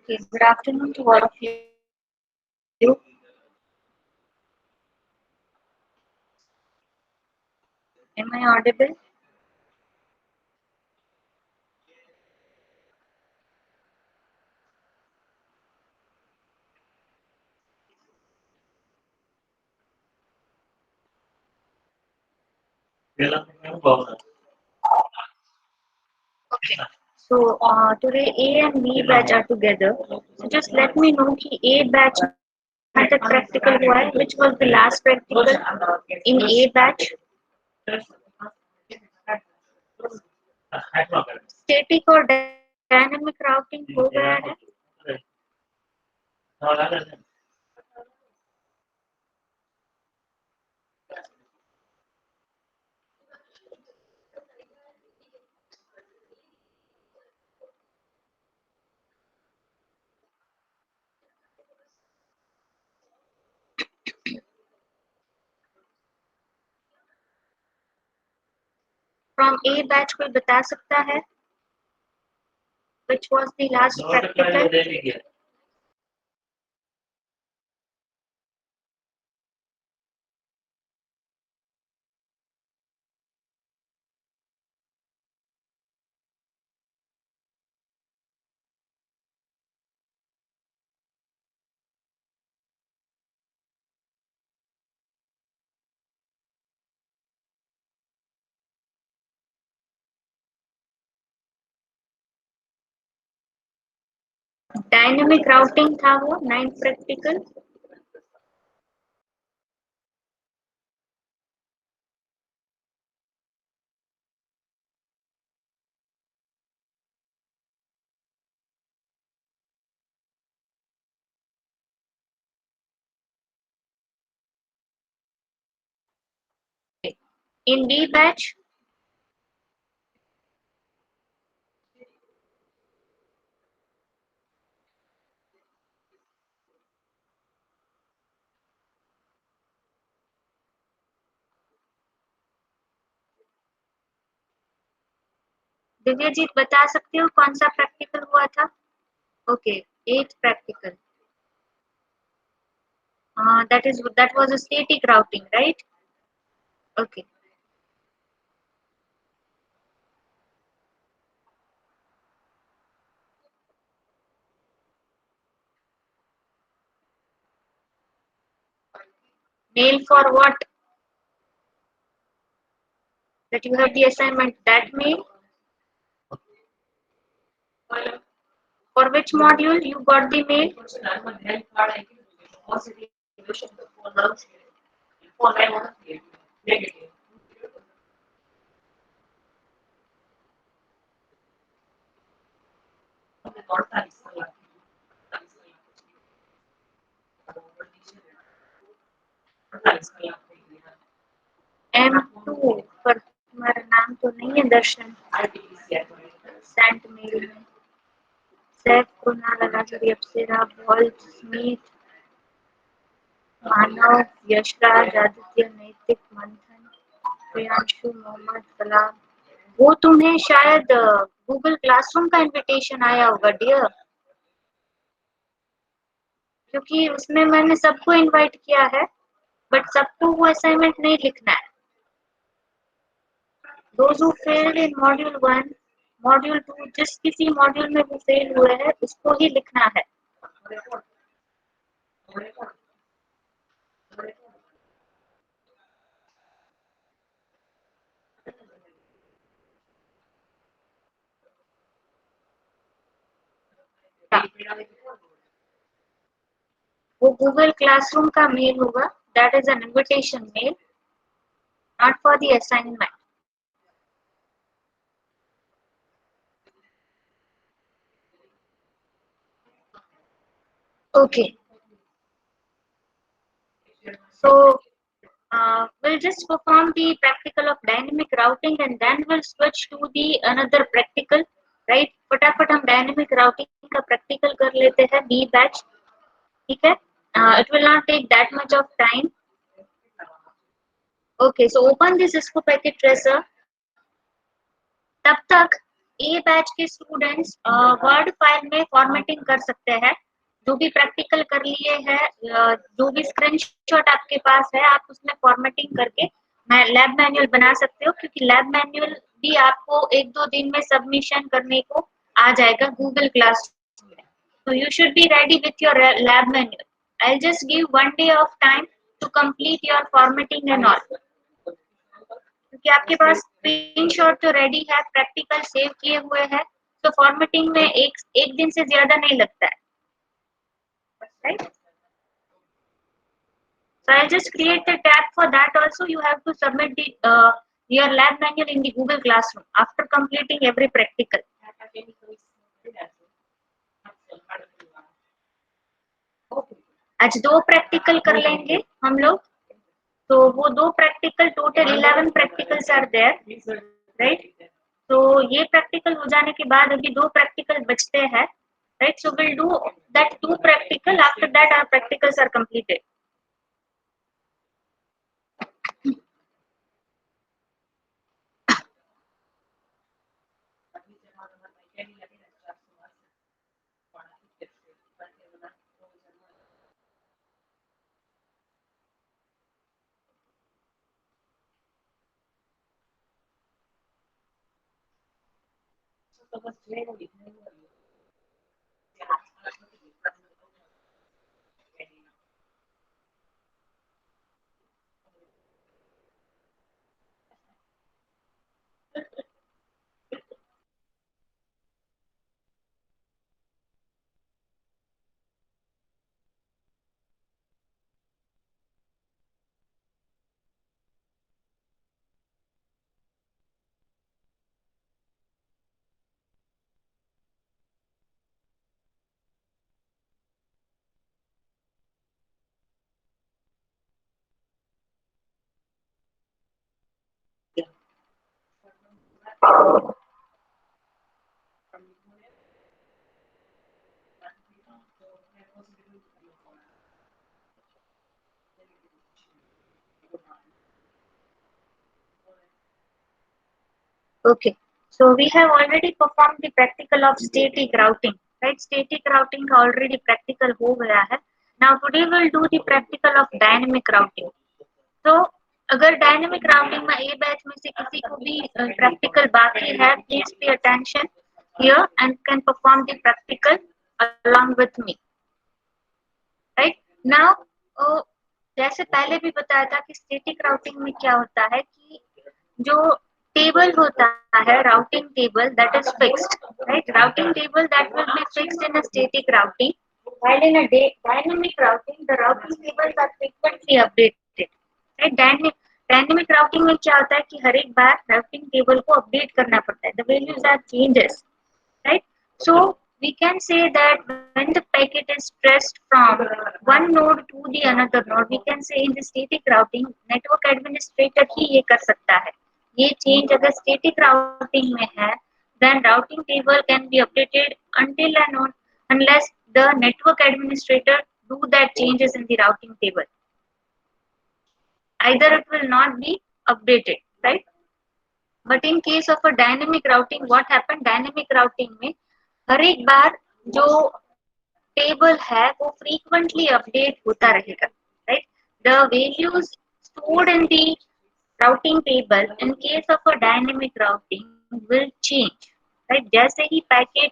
Okay, good afternoon to all of you. Am I audible? Okay. So today A and B batch are together. So just let me know कि A batch में तक practical हुआ है. Which was the last practical in A batch? Static और dynamic routing हो गया है. From A batch कोई बता सकता है? Which was the last practical? Dynamic routing था वो 9th practical. In B batch, दिव्यजीत बता सकते हो कौन सा प्रैक्टिकल हुआ था? Okay, 8th practical. That was a static routing, right? Okay. Mail for what? That you have the assignment. That mail for which module you got the mail? M2 पर तुम्हारा नाम तो नहीं है दर्शन. सेंट मेल में सैफ कुणाल राजूरी अप्सरा vault Smith मानव यशराज आदित्य नैतिक मंथन प्रियांशु मोहम्मद कलाम. वो तुम्हें शायद गूगल क्लासरूम का इनविटेशन आया होगा डियर, क्योंकि उसमें मैंने सबको इनवाइट किया है, बट सबको वो असाइनमेंट नहीं लिखना है. Those who failed in module 1, module 2, जिस किसी मॉड्यूल में वो फेल हुए हैं उसको ही लिखना है. वो गूगल क्लासरूम का मेल होगा. That is an invitation mail, not for the assignment. Okay, so we'll just perform the practical of dynamic routing and then we'll switch to the another practical, right? फटाफट हम dynamic routing का practical कर लेते हैं B batch. ठीक है? It will not take that much of time. Okay, so open this Cisco packet tracer. तब तक ए बैच के स्टूडेंट्स वर्ड फाइल में फॉर्मेटिंग कर सकते हैं। जो भी प्रैक्टिकल कर लिए हैं, जो भी स्क्रीनशॉट आपके पास है, आप उसमें फॉर्मेटिंग करके लैब मैनुअल बना सकते हो, क्योंकि लैब मैनुअल भी आपको एक दो दिन में सबमिशन करने को आ जाएगा गूगल क्लास में। So you should be ready with your lab manual. I'll just give 1 day of time to complete your formatting and all. क्योंकि आपके पास स्क्रीनशॉट तो रेडी है, प्रैक्टिकल सेव किए हुए हैं, तो फॉर्मेटिंग में एक एक दिन से ज्यादा नहीं लगता है, right? So I'll just create a tab for that. Also, you have to submit the your lab manual in the Google Classroom after completing every practical. आज 2 प्रैक्टिकल कर लेंगे हम लोग, तो वो 2 practical, total 11 practicals are there, right? तो ये practical हो जाने के बाद अभी 2 प्रैक्टिकल बचते हैं, right? So will do that 2 practical, after that our practicals are completed. Okay, so we have already performed the practical of static routing, right? Static routing का already practical हो गया है। Now today we'll do the practical of dynamic routing. तो अगर dynamic routing में ए batch में से किसी को भी प्रैक्टिकल बाकी है, please pay attention here and can perform the practical along with me, right? Now जैसे पहले भी बताया था कि स्टैटिक राउटिंग में क्या होता है कि जो टेबल होता है, routing table that is fixed, right? Routing table that will be fixed in a static routing, while in a dynamic routing the routing tables are frequently updated, right? Dynamic routing में क्या होता है कि हर एक बार राउटिंग टेबल को update करना पड़ता है, the values are changes, right? So we can say that when the packet is pressed from one node to the another node, we can say in the static routing network administrator ही ये कर सकता है। ये change अगर static routing में है, then routing table can be updated until and unless the network administrator do that changes in the routing table. Either it will not be updated, right? But in case of a dynamic routing, what happened? Dynamic routing में हर एक बार जो table है वो frequently update होता रहेगा, right? The values stored in the routing table in case of a dynamic routing will change, right? जैसे ही packet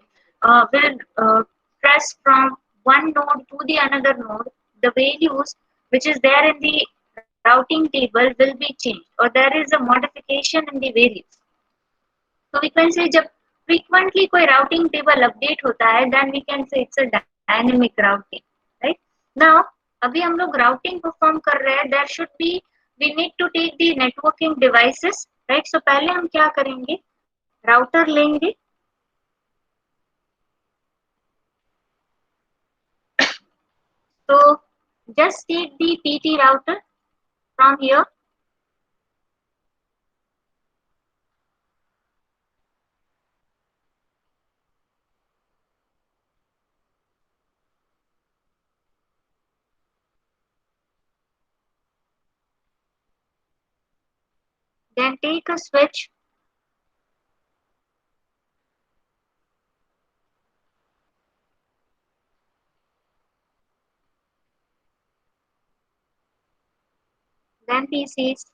will press from one node to the another node, the values which is there in the routing table will be changed, or there is a modification in the values. तो we can say जब frequently कोई routing table update होता है, then we can say it's a dynamic routing, right? Now अभी हम लोग routing perform कर रहे हैं, there should be we need to take the networking devices, right? So पहले हम क्या करेंगे, राउटर लेंगे, तो just take the PT router from here, then take a switch then PCs.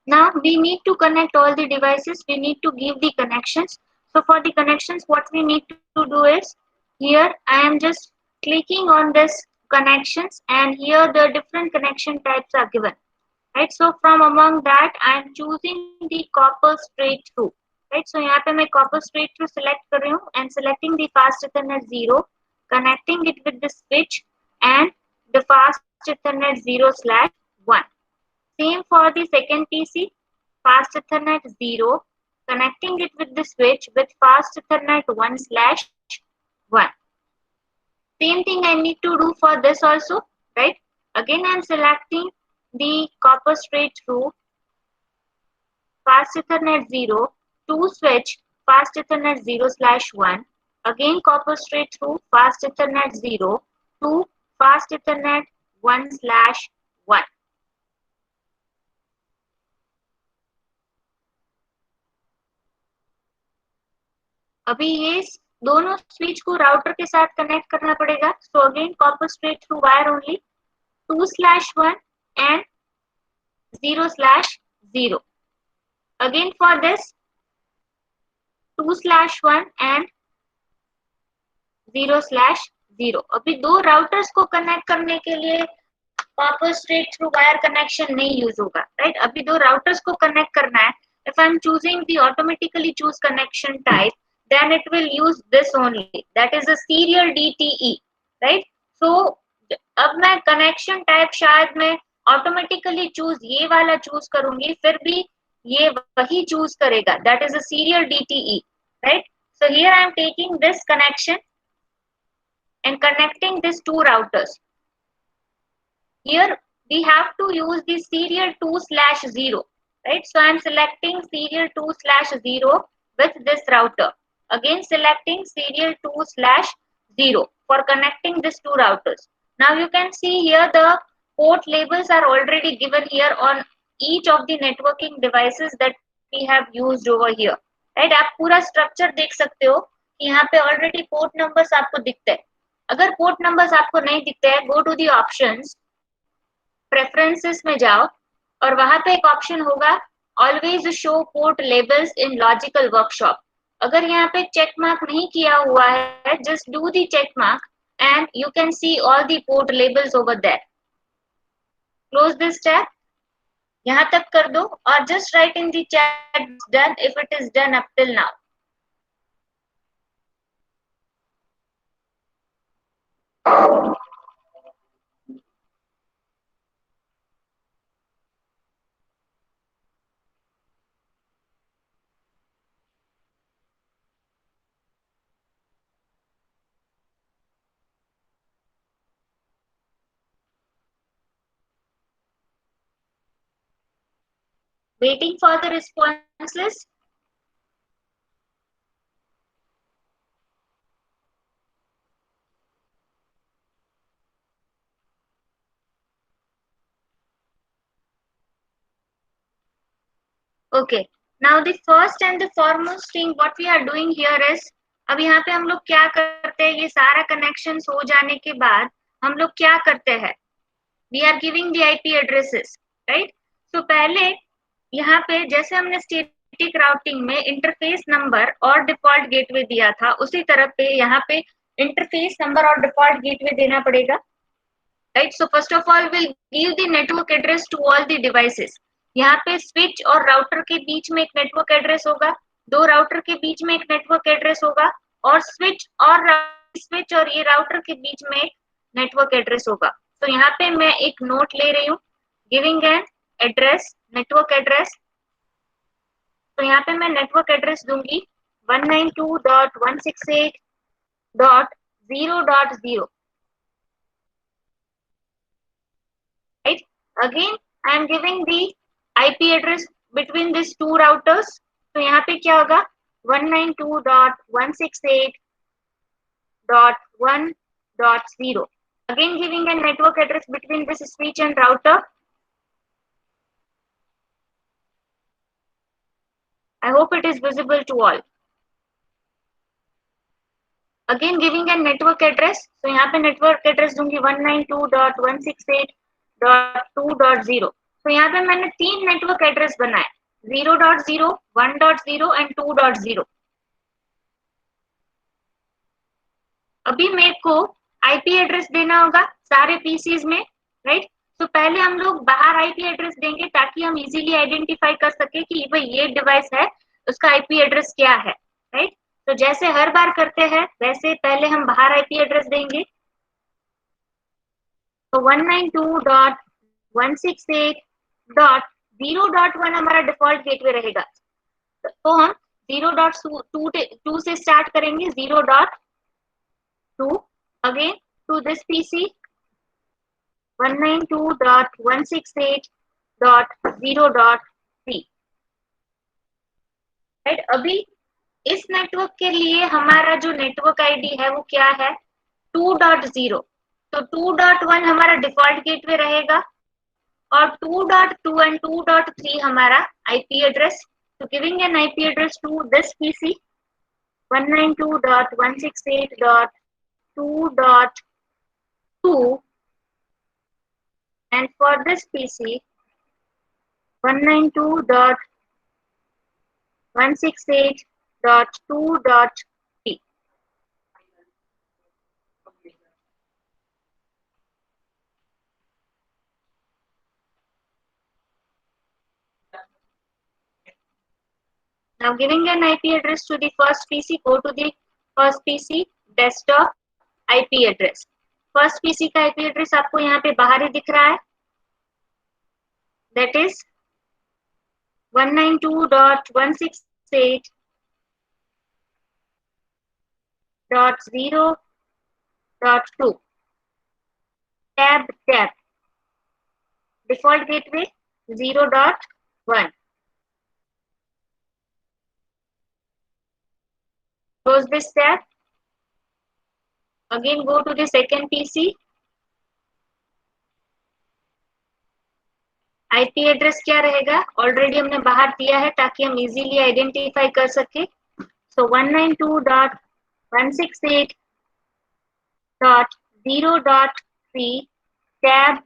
Now we need to connect all the devices. We need to give the connections. So for the connections, what we need to do is, here I am just clicking on this connections, and here the different connection types are given. Right, so from among that I am choosing the copper straight through. Right, so यहाँ पे मैं copper straight through select कर रही हूँ and selecting the fast ethernet 0, connecting it with the switch and the fast ethernet 0/1. Same for the second PC, fast ethernet 0, connecting it with the switch with fast ethernet 1/1. Same thing I need to do for this also, right? Again I'm selecting the copper straight through, fast ethernet 0 to switch fast ethernet 0/1. Again copper straight through, fast ethernet 0 to fast ethernet 1/1. अभी ये दोनों switch को router के साथ connect करना पड़ेगा. So again copper straight through wire only 2/1 and 0/0. Again for this 2/1 and 0/0. अभी दो राउटर्स को कनेक्ट करने के लिए copper straight through wire connection नहीं यूज होगा. राइट, अभी दो राउटर्स को कनेक्ट करना है. If I am choosing the automatically choose connection type, then it will use this only, that is a serial DTE. right, so अब मैं connection type शायद मैं ऑटोमेटिकली चूज ये वाला चूज करूंगी, फिर भी ये वही चूज करेगा, that is a serial DTE. right, so here I am taking this connection and connecting these two routers. Here we have to use the serial 2/0. right, so I am selecting serial 2/0 with this router. Again selecting serial 2/0 for connecting these two routers. Now you can see here the port labels are already given here on each of the networking devices that we have used over here. right, आप पूरा structure देख सकते हो कि यहाँ पे already port numbers आपको दिखते हैं. अगर पोर्ट नंबर्स आपको नहीं दिखते हैं, go to the options, preferences में जाओ और वहां पे एक ऑप्शन होगा always show port labels in logical workshop. अगर यहाँ पे चेक मार्क नहीं किया हुआ है, just do the check mark and you can see all the port labels over there. Close this tab, यहाँ तक कर दो और just write in the chat done if it is done up till now. Waiting for the responses. Okay, now the first and the foremost thing what we are doing here is, अब यहाँ पे हम लोग क्या करते हैं, ये सारा कनेक्शन हो जाने के बाद हम लोग क्या करते हैं, we are giving the IP addresses. right, so पहले यहाँ पे जैसे हमने स्टैटिक राउटिंग में इंटरफेस नंबर और डिफॉल्ट गेटवे दिया था, उसी तरह पे यहाँ पे इंटरफेस नंबर और डिफॉल्ट गेटवे देना पड़ेगा. Right, so first of all will give the network address to all the devices. यहाँ पे स्विच और राउटर के बीच में एक नेटवर्क एड्रेस होगा, दो राउटर के बीच में एक नेटवर्क एड्रेस होगा, और स्विच और ये राउटर के बीच में एक नेटवर्क एड्रेस होगा. तो यहाँ पे मैं एक नोट ले रही हूँ, giving an address, network address तो यहाँ पे मैं नेटवर्क एड्रेस दूंगी 192.168.0.0, right? Again, I am giving the IP address between these two routers. तो यहाँ पे क्या होगा 192.168.1.0. Again, giving a network address between this switch and router. I hope it is visible to all. Again, giving a network address. तो यहाँ पे network address दूंगी 192.168.2.0. तो यहाँ पे मैंने तीन नेटवर्क एड्रेस बनाए 0.0, 1.0 एंड 2.0. अभी मेरे को आईपी एड्रेस देना होगा सारे पीसीज में, राइट? तो पहले हम लोग बाहर आईपी एड्रेस देंगे ताकि हम इजीली आइडेंटिफाई कर सके कि भाई ये डिवाइस है, उसका आईपी एड्रेस क्या है, राइट? तो जैसे हर बार करते हैं वैसे पहले हम बाहर आईपी एड्रेस देंगे. तो 192.168.0.1 हमारा डिफॉल्ट गेटवे रहेगा. तो हम 0.2 से स्टार्ट करेंगे 0.2 again to this PC 192.168.0.3, right? अभी इस नेटवर्क के लिए हमारा जो नेटवर्क आईडी है वो क्या है 2.0. तो 2.1 हमारा डिफॉल्ट गेटवे रहेगा और 2.2 एंड 2.3 हमारा आईपी एड्रेस. तो giving an IP address to this PC 192.168.2.2 and for this PC 192.168.2.3. Now giving an IP address to the first PC, go to the first PC desktop IP address. First PC का IP address आपको यहाँ पे बाहर ही दिख रहा है, that is 192.168.0.2 tab default gateway 0.1. Close this tab. Again go to the second PC. IP address क्या रहेगा ऑलरेडी हमने बाहर दिया है ताकि हम इजीली आइडेंटिफाई कर सके. सो 192.168.0.3 tab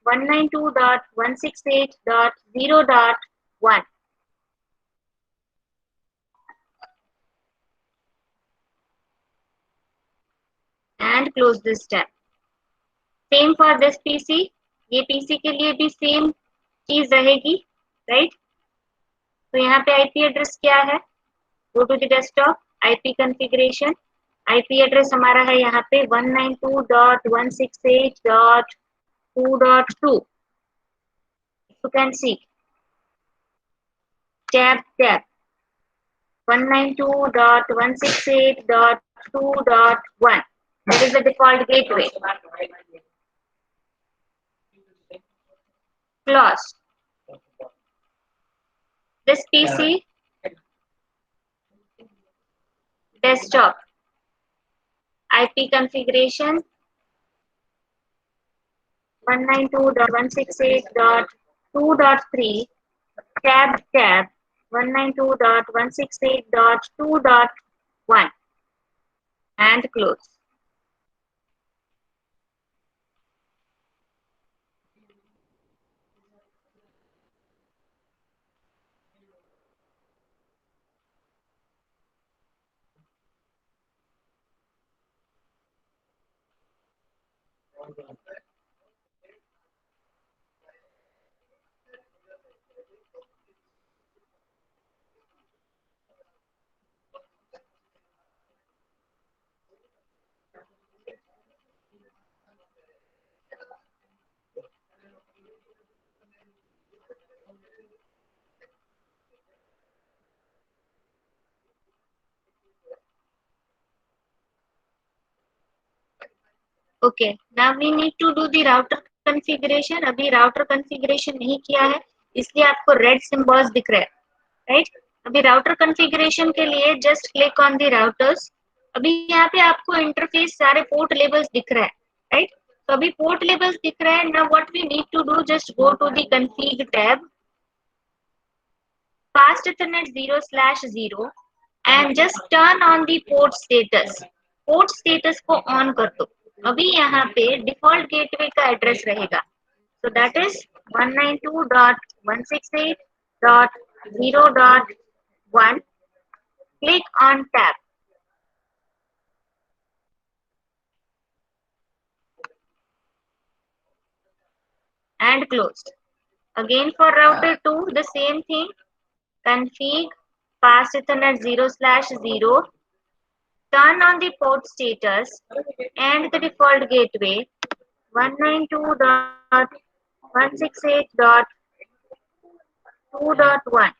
192.168.0.1 and close this tab. Same for this PC. ये PC के लिए भी सेम चीज रहेगी, राइट? तो यहाँ पे आईपी एड्रेस क्या है, go to the desktop IP configuration. IP address हमारा है यहाँ पे 192.168.2.2. You can see tab 192.168.2.1. That is the default gateway. Close. This PC desktop IP configuration 192.168.2.3 tab 192.168.2.1 and close. Okay, now we need to do the router configuration. अभी router configuration नहीं किया है, इसलिए आपको रेड सिंबल्स दिख रहे हैं, right. अभी राउटर कॉन्फ़िगरेशन के लिए just click on the routers. अभी यहाँ पे आपको इंटरफेस सारे पोर्ट लेबल्स दिख रहे हैं, राइट। तो अभी पोर्ट लेबल्स दिख रहे हैं। Now what we need to do, just go to the config tab, fast ethernet 0/0 and just turn on the port status। Port status को ऑन कर दो। अभी यहाँ पे डिफॉल्ट गेटवे का एड्रेस रहेगा, so that is 192.168.0.1। click on tab and closed। again for router 2 the same thing, config fast ethernet 0/0, turn on the port status and the default gateway 192.168.2.1।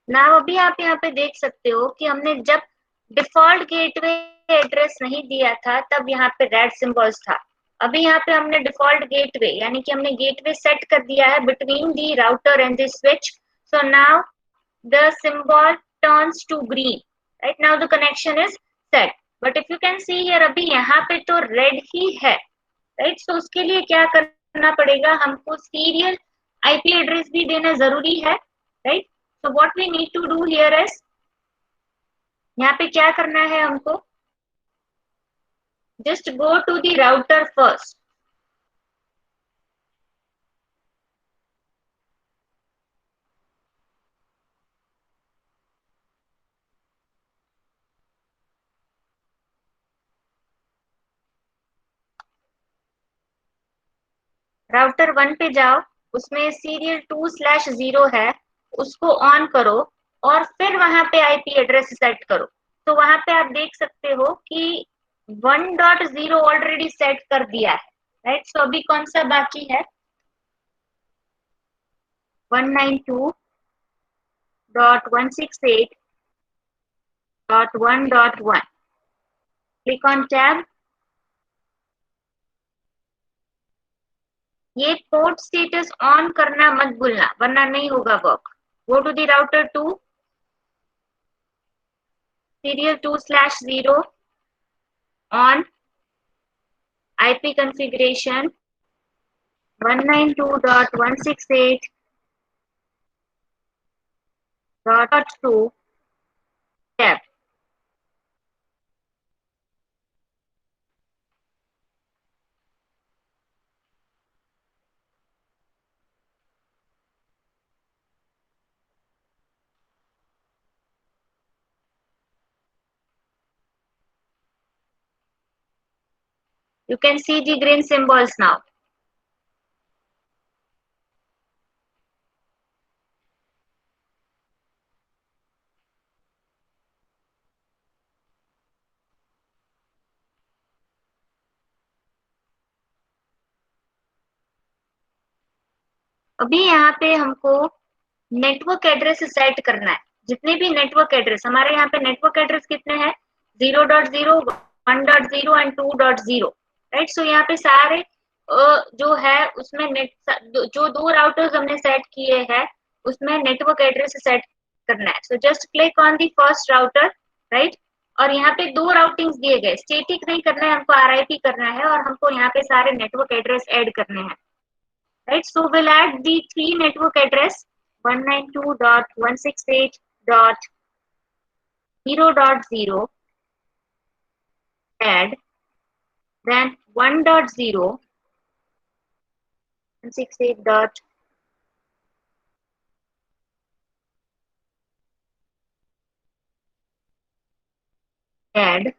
ना अभी आप यहाँ पे देख सकते हो कि हमने जब डिफॉल्ट गेटवे एड्रेस नहीं दिया था तब यहाँ पे रेड सिंबल्स था। अभी यहाँ पे हमने डिफॉल्ट गेटवे यानी कि हमने गेटवे सेट कर दिया है between the router and the switch. So now the symbol turns to green, right now the connection is set, but if you can see here अभी यहाँ पे तो red ही है, right। so उसके लिए क्या करना पड़ेगा, हमको serial IP एड्रेस भी देना जरूरी है, right। so what we need to do here is, यहाँ पे क्या करना है हमको, just go to the router first। Router 1 पे जाओ, उसमें सीरियल 2/0 है, उसको ऑन करो और फिर वहां पे आईपी एड्रेस सेट करो। तो वहां पे आप देख सकते हो कि 1.0 ऑलरेडी सेट कर दिया है, राइट। सो अभी कौन सा बाकी है, 192.168.1.1। Click on tab. ये पोर्ट स्टेटस ऑन करना मत भूलना वरना नहीं होगा work. Go to the router 2, serial 2/0 on IP configuration 192.168.2 tab। You can see the green symbols now। अभी यहाँ पे हमको नेटवर्क एड्रेस सेट करना है। जितने भी नेटवर्क एड्रेस हमारे यहाँ पे नेटवर्क एड्रेस कितने हैं, 0.0, 1.0 एंड 2.0, राइट। सो यहाँ पे सारे जो है उसमें नेट जो दो राउटर्स हमने सेट किए हैं उसमें नेटवर्क एड्रेस सेट करना है। So just click on the first router, right. और यहाँ पे दो राउटिंग्स दिए गए, स्टेटिक नहीं करना है हमको, आरआईपी करना है और हमको यहाँ पे सारे नेटवर्क एड्रेस ऐड करने हैं, right। So we'll add the three network address 192.168.0.0, add, then 1.0, 168.2.1, add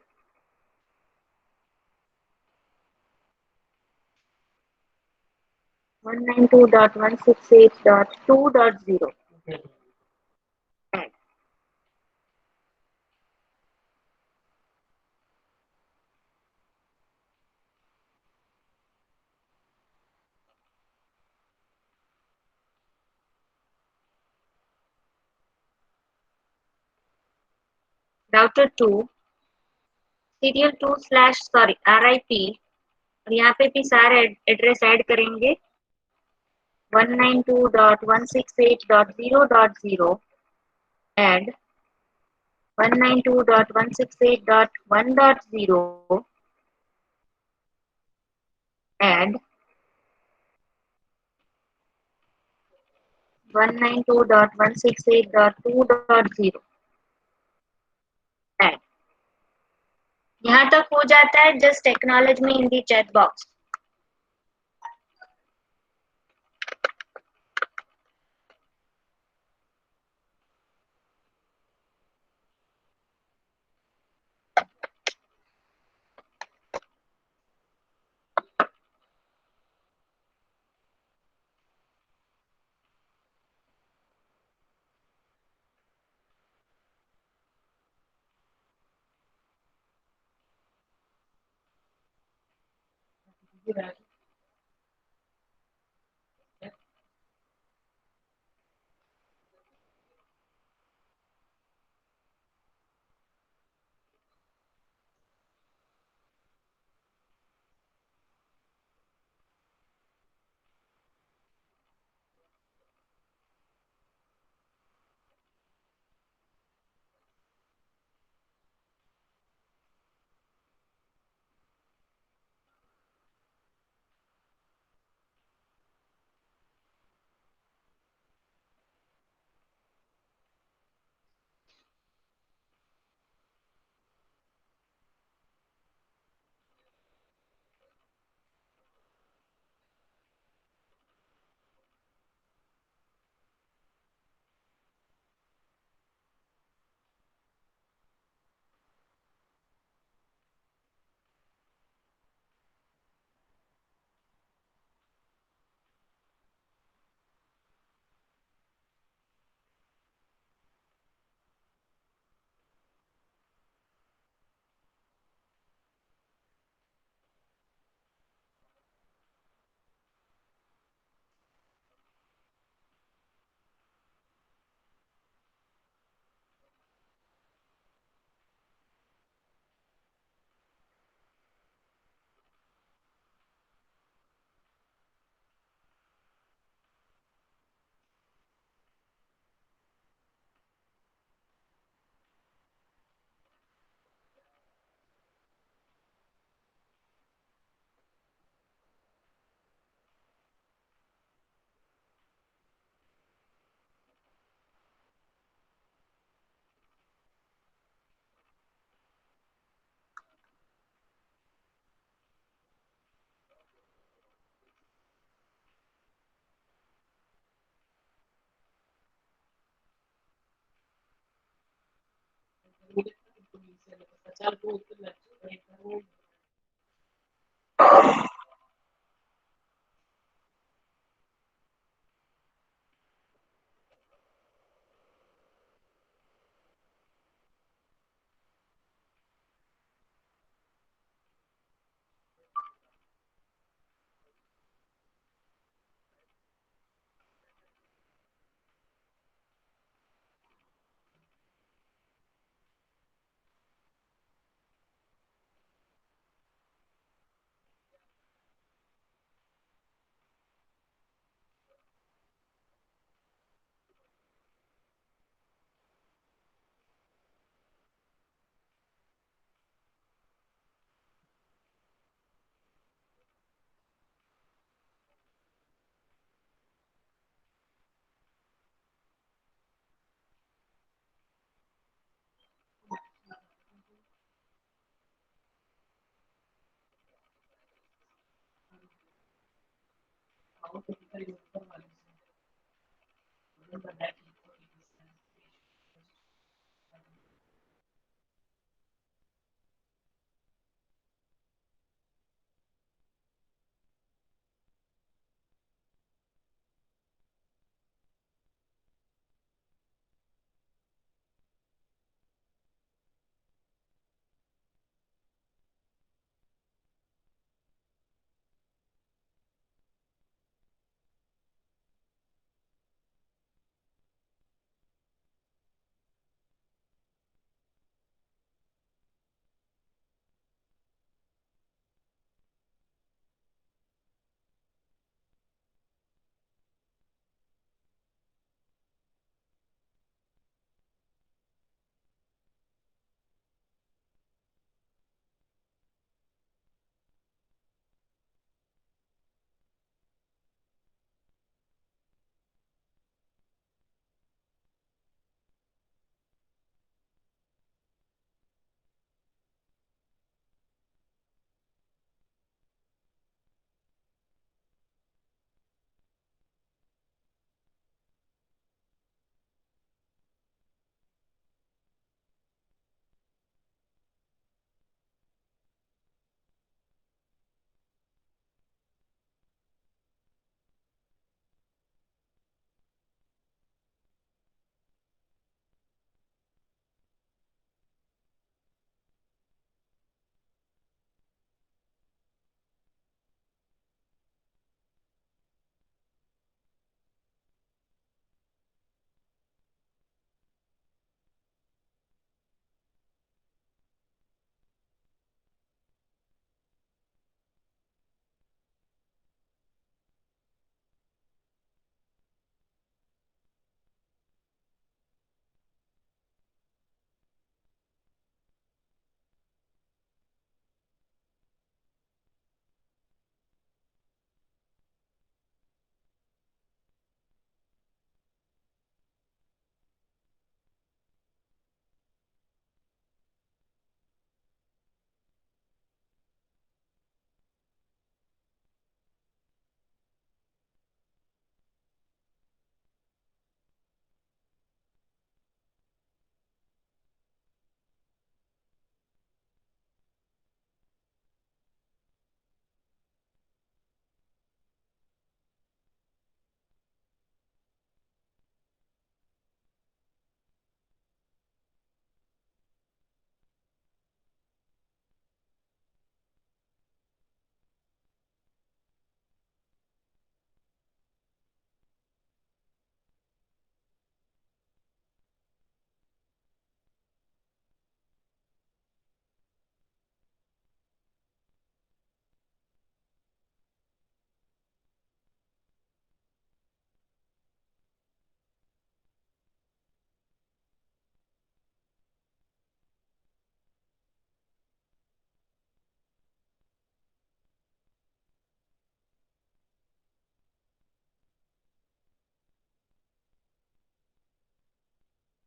192.168.2.0. Add router 2 serial 2 slash sorry RIP और यहाँ पे भी सारे एड्रेस ऐड करेंगे 192.168.0.0 add 192.168.1.0 add 192.168.2.0 add यहाँ तक हो जाता है just acknowledge me in the chat box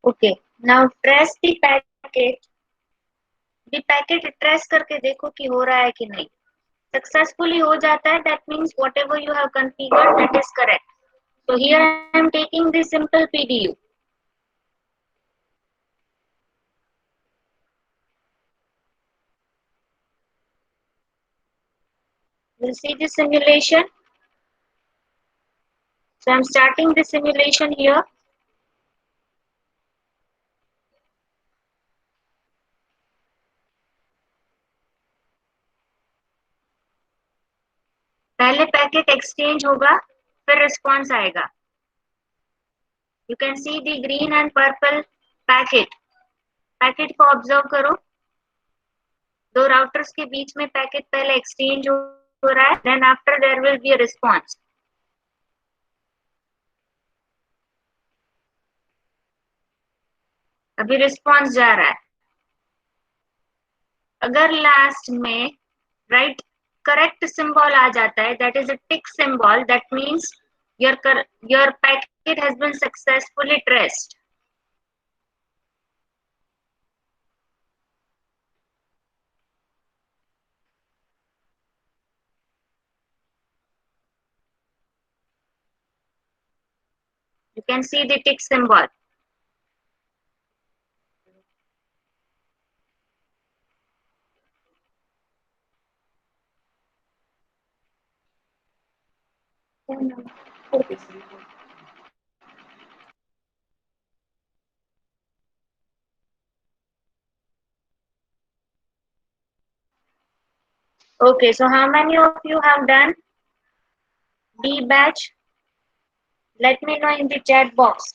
okay, now trace the packet. The packet trace करके देखो कि हो रहा है कि नहीं। सक्सेसफुली हो जाता है, that means what ever you have configured that is correct. So here I am taking the simple PDU. We'll see the simulation. So I'm starting the simulation here. पहले पैकेट एक्सचेंज होगा, फिर response आएगा। You can see the green and purple packet. Packet को observe करो। दो routers के बीच में packet पहले एक्सचेंज हो रहा है, then after there will be a response. अभी रिस्पॉन्स जा रहा है। अगर लास्ट में राइट करेक्ट सिंबल आ जाता है, that is a tick symbol, that means your packet has been successfully traced. You can see the tick symbol. Okay, so how many of you have done D batch? Let me know in the chat box.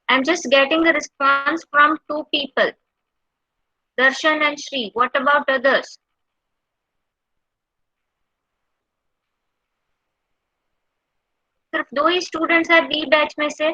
I'm just getting a response from two people, Darshan and Shri. What about others? सिर्फ दो ही students हैं B batch में से।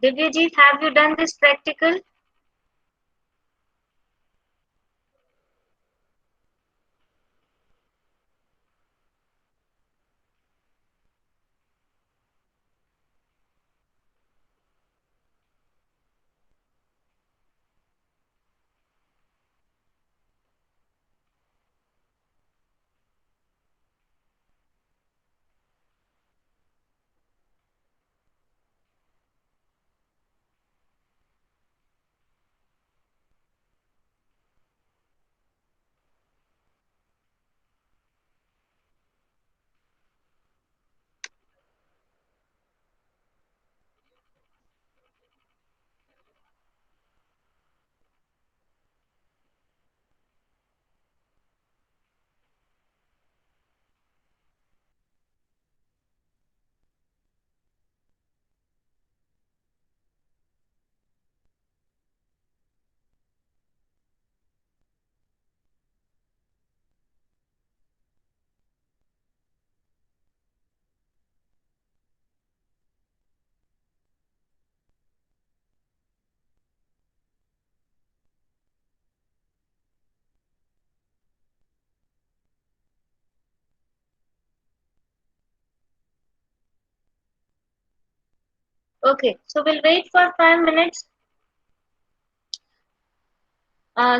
Divyajit, have you done this practical? Okay, so we'll wait for 5 minutes.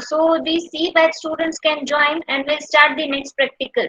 So these C batch students can join and we'll start the next practical.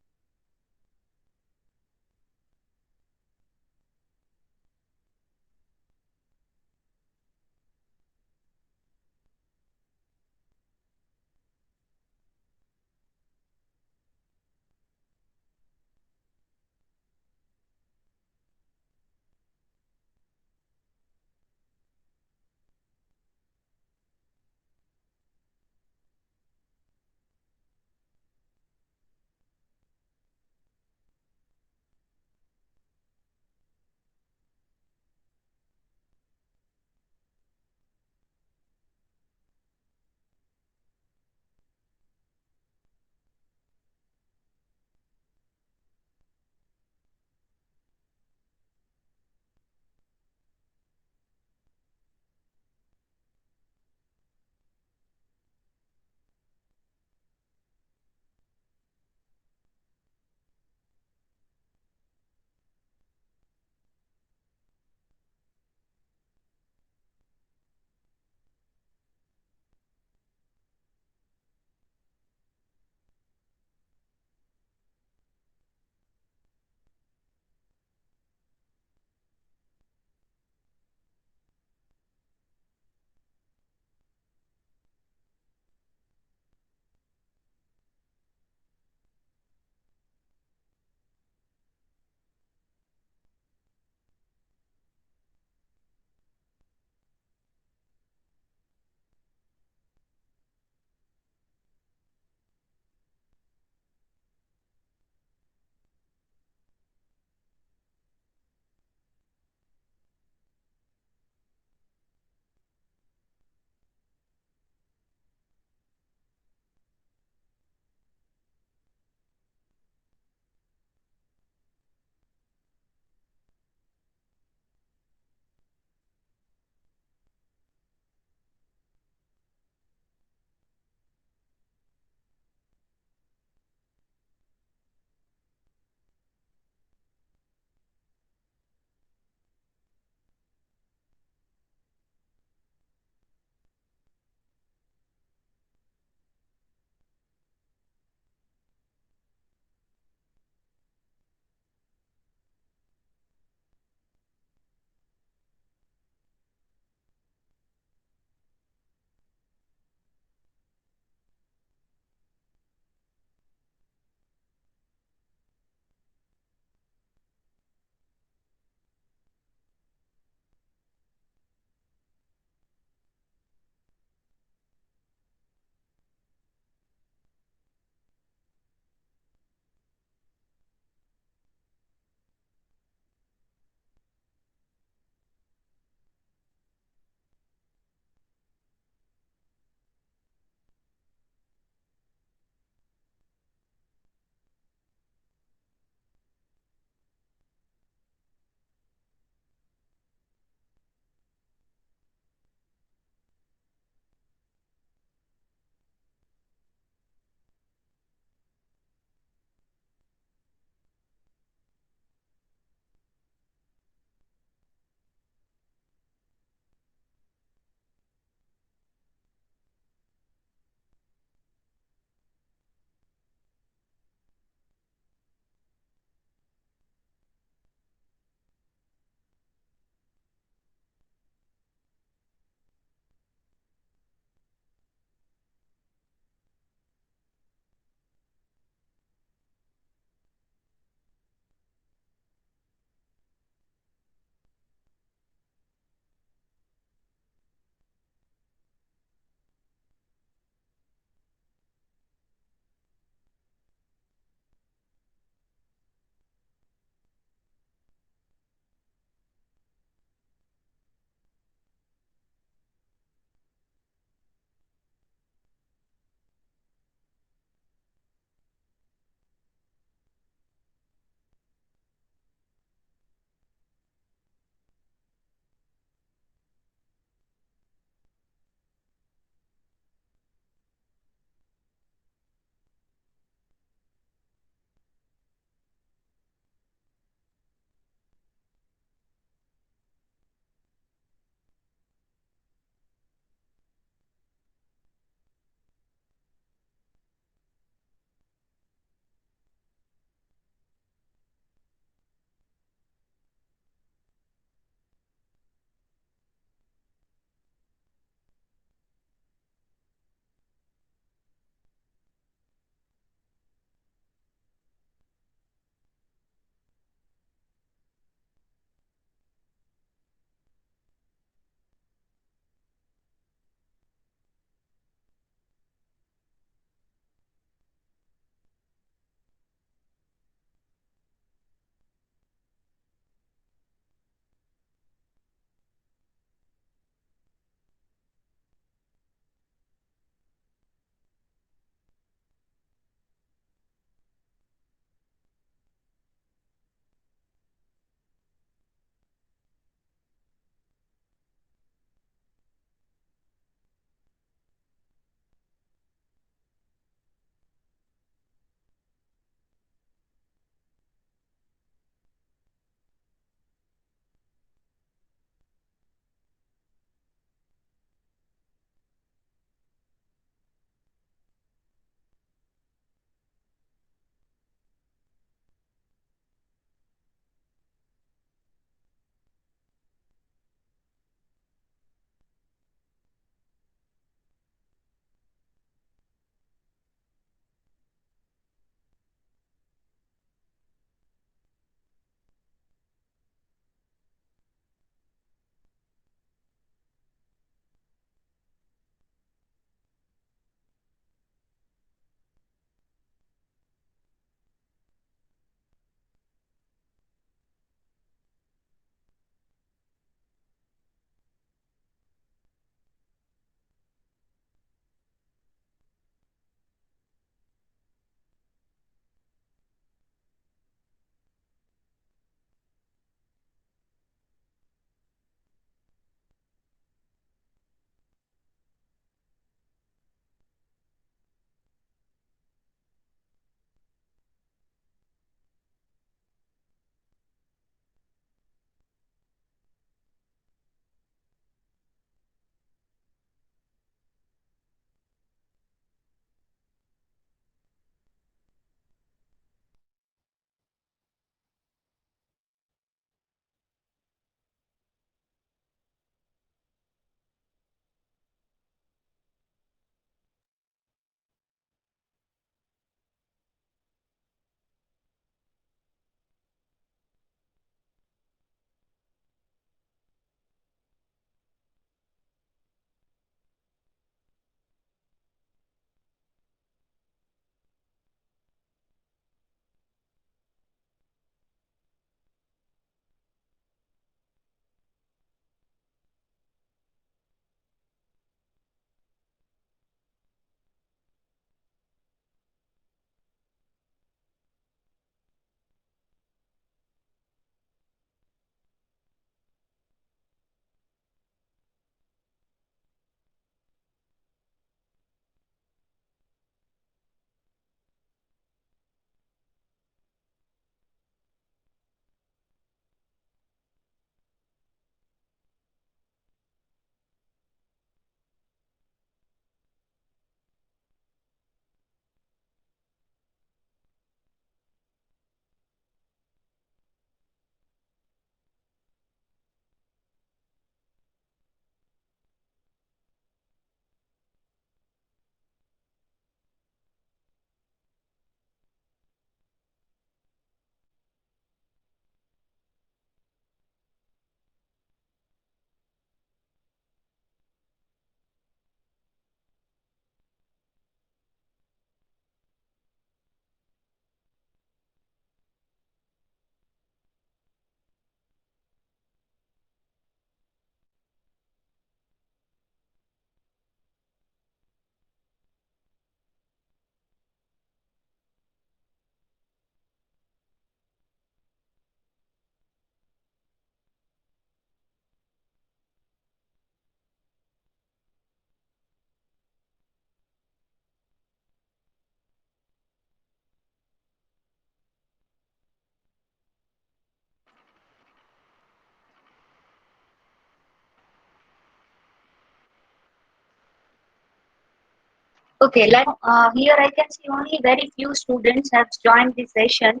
Okay, like here I can see only very few students have joined the session.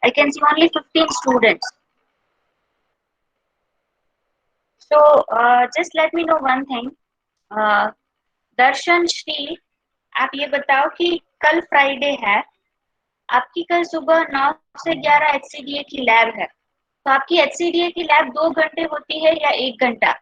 I can see only 15 students. So just let me know one thing. दर्शन श्री, आप ये बताओ कि कल Friday है, आपकी कल सुबह 9 से 11 एचसीडीए की लैब है, तो आपकी एचसीडीए की लैब 2 घंटे होती है या 1 घंटा?